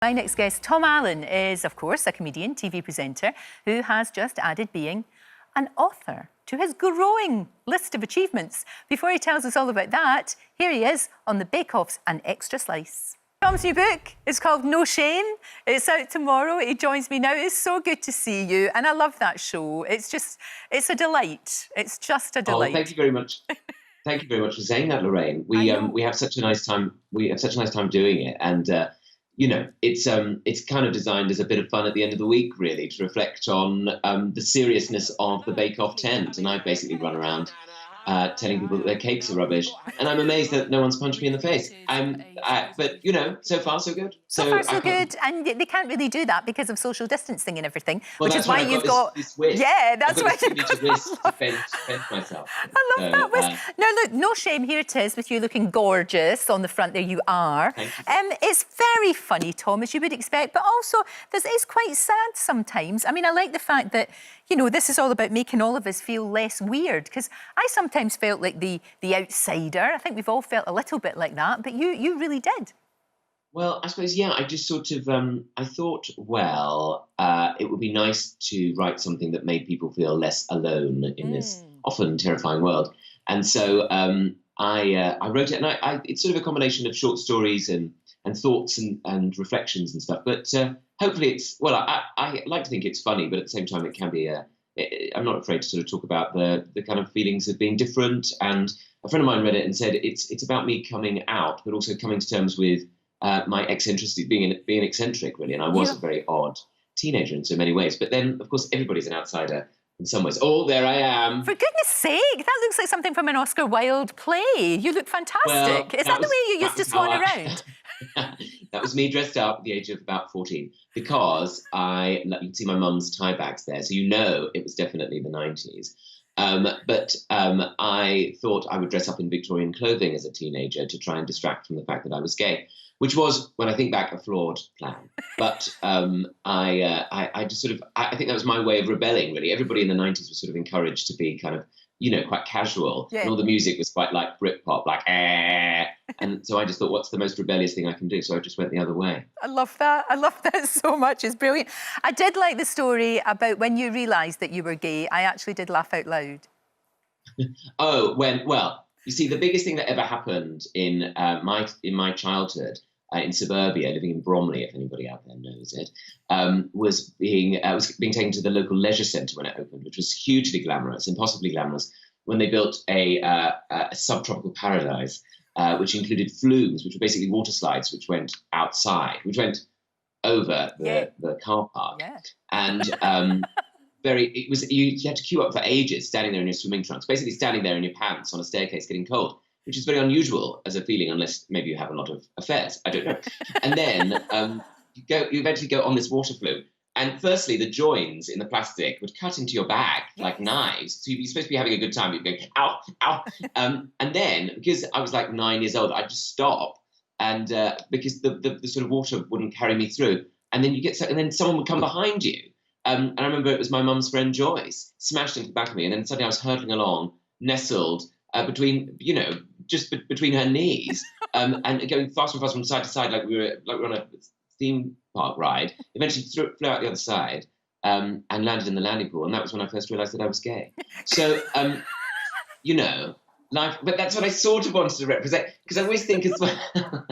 My next guest, Tom Allen, is, of course, a comedian, TV presenter, who has just added being an author to his growing list of achievements. Before he tells us all about that, here he is on the Bake Off's An Extra Slice. Tom's new book is called No Shame. It's out tomorrow. He joins me now. It's so good to see you, and I love that show. It's a delight. It's just a delight. Oh, thank you very much. Thank you very much for saying that, Lorraine. We have such a nice time. We have such a nice time doing it, and you know, it's kind of designed as a bit of fun at the end of the week, really, to reflect on the seriousness of the Bake Off tent. And I basically run around telling people that their cakes are rubbish, and I'm amazed that no one's punched me in the face. But you know, so far so good. So far so good, and they can't really do that because of social distancing and everything, well, which is why you've got this whisk. Yeah, that's why you've got this to fend myself. I love that whisk. Now look, No Shame. Here it is with you looking gorgeous on the front. There you are. Thank you. It's very funny, Tom, as you would expect, but also it's quite sad sometimes. I mean, I like the fact that, you know, this is all about making all of us feel less weird, because I sometimes felt like the outsider. I think we've all felt a little bit like that, but you really did. Well, I suppose, yeah, I just sort of, I thought, well, it would be nice to write something that made people feel less alone in this often terrifying world. And so I wrote it, and it's sort of a combination of short stories and thoughts and reflections and stuff. But hopefully I like to think it's funny, but at the same time it can be I'm not afraid to sort of talk about the kind of feelings of being different. And a friend of mine read it and said it's about me coming out, but also coming to terms with my eccentricity, being eccentric, really. And I was a very odd teenager in so many ways. But then, of course, everybody's an outsider in some ways. Oh, there I am. For goodness sake, that looks like something from an Oscar Wilde play. You look fantastic. Well, Is that the way you used to swan around? That was me dressed up at the age of about 14, because you can see my mum's tie bags there, so you know it was definitely the 90s. But I thought I would dress up in Victorian clothing as a teenager to try and distract from the fact that I was gay, which was, when I think back, a flawed plan. But I just sort of, I think that was my way of rebelling, really. Everybody in the 90s was sort of encouraged to be kind of, you know, quite casual. Yeah. And all the music was quite like Britpop, like, eh. And so I just thought, what's the most rebellious thing I can do? So I just went the other way. I love that. I love that so much. It's brilliant. I did like the story about when you realised that you were gay. I actually did laugh out loud. Well, you see, the biggest thing that ever happened in my childhood, in suburbia, living in Bromley, if anybody out there knows it, was being taken to the local leisure centre when it opened, which was hugely glamorous, impossibly glamorous, when they built a subtropical paradise, which included flumes, which were basically water slides, which went outside, which went over the car park. Yeah. And you had to queue up for ages, standing there in your swimming trunks, basically standing there in your pants on a staircase getting cold, which is very unusual as a feeling, unless maybe you have a lot of affairs. I don't know. And then you eventually go on this water flume. And firstly, the joins in the plastic would cut into your back like knives. So you're supposed to be having a good time. You'd go, ow, ow. And then, because I was like 9 years old, I'd just stop. And because the sort of water wouldn't carry me through. And then and then someone would come behind you. And I remember it was my mum's friend Joyce, smashed into the back of me. And then suddenly I was hurtling along, nestled between, you know, just between her knees, and going faster and faster from side to side, like we were on a theme park ride. Eventually flew out the other side and landed in the landing pool, and that was when I first realised that I was gay. So, you know, life. But that's what I sort of wanted to represent, because I always think as well,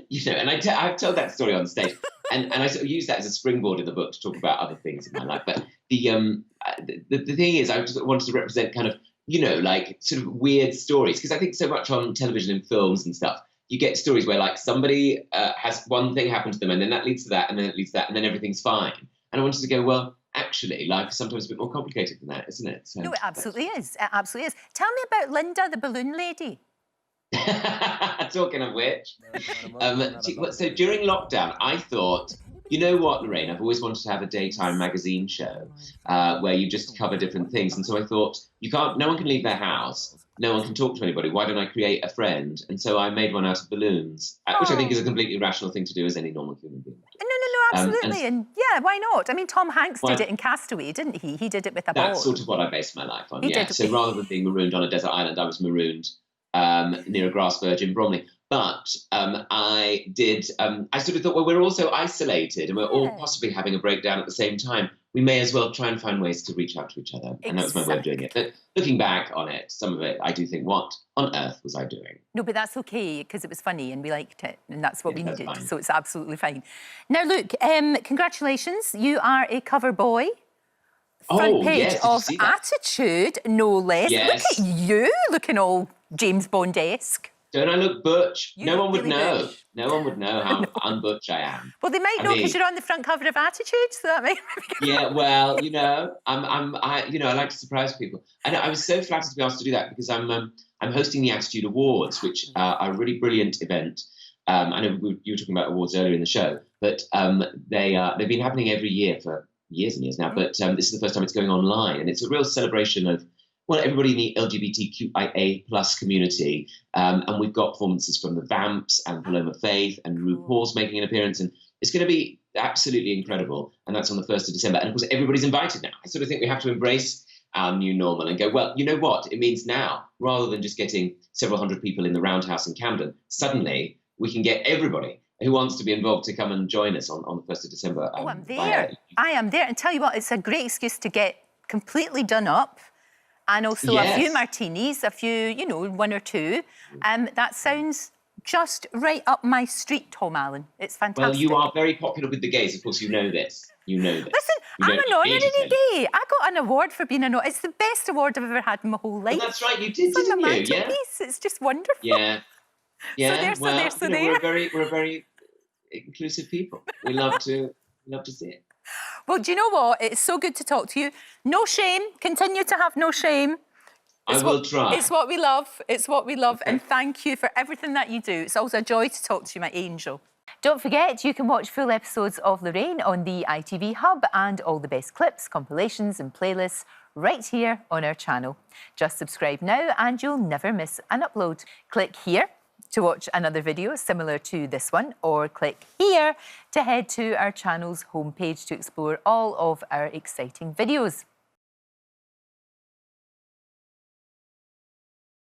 you know. And I've told that story on stage, and I sort of use that as a springboard in the book to talk about other things in my life. But the thing is, I just wanted to represent kind of, you know, like sort of weird stories, because I think so much on television and films and stuff, you get stories where like somebody has one thing happen to them, and then that leads to that, and then it leads to that, and then everything's fine. And I wanted to go, well, actually, life is sometimes a bit more complicated than that, isn't it? So, no, it absolutely is. It absolutely is. Tell me about Linda, the balloon lady. Talking of which, so during lockdown, I thought, you know what, Lorraine, I've always wanted to have a daytime magazine show where you just cover different things. And so I thought, no one can leave their house. No one can talk to anybody. Why don't I create a friend? And so I made one out of balloons, which I think is a completely rational thing to do as any normal human being. No, absolutely. And yeah, why not? I mean, Tom Hanks did it in Castaway, didn't he? He did it with a ball. That's sort of what I based my life on, yeah. So rather than being marooned on a desert island, I was marooned near a grass verge in Bromley. But I sort of thought, well, we're also isolated and we're all possibly having a breakdown at the same time. We may as well try and find ways to reach out to each other. And that was my way of doing it. But looking back on it, some of it, I do think, what on earth was I doing? No, but that's okay, because it was funny and we liked it, and that's what we needed. Fine. So it's absolutely fine. Now, look, congratulations. You are a cover boy. Front page of Attitude, no less. Yes. Look at you, looking all James Bond-esque. Don't I look butch? No one would really know. butch. No one would know how unbutch I am. Well, they might know because you're on the front cover of Attitude, so that might. Yeah, well, you know, I like to surprise people. And I was so flattered to be asked to do that because I'm hosting the Attitude Awards, which are a really brilliant event. I know you were talking about awards earlier in the show, but they've been happening every year for years and years now. But this is the first time it's going online, and it's a real celebration of, well, everybody in the LGBTQIA+ community, and we've got performances from the Vamps and Paloma Faith, and RuPaul's making an appearance, and it's going to be absolutely incredible. And that's on the 1st of December. And of course, everybody's invited now. I sort of think we have to embrace our new normal and go, well, you know what? It means now, rather than just getting several hundred people in the Roundhouse in Camden, suddenly we can get everybody who wants to be involved to come and join us on the 1st of December. Oh, I'm there. I am there. And tell you what, it's a great excuse to get completely done up. And also a few martinis, a few, you know, one or two. That sounds just right up my street, Tom Allen. It's fantastic. Well, you are very popular with the gays. Of course, you know this. You know this. Listen, I'm an honorary gay. I got an award for being an... It's the best award I've ever had in my whole life. Well, that's right, you did, didn't you? Yeah. It's just wonderful. Yeah. Yeah. So there. We're a very inclusive people. We love to see it. Well, do you know what? It's so good to talk to you. No shame. Continue to have no shame. I will try. It's what we love. It's what we love. Okay. And thank you for everything that you do. It's always a joy to talk to you, my angel. Don't forget, you can watch full episodes of Lorraine on the ITV Hub and all the best clips, compilations and playlists right here on our channel. Just subscribe now and you'll never miss an upload. Click here to watch another video similar to this one, or click here to head to our channel's homepage to explore all of our exciting videos.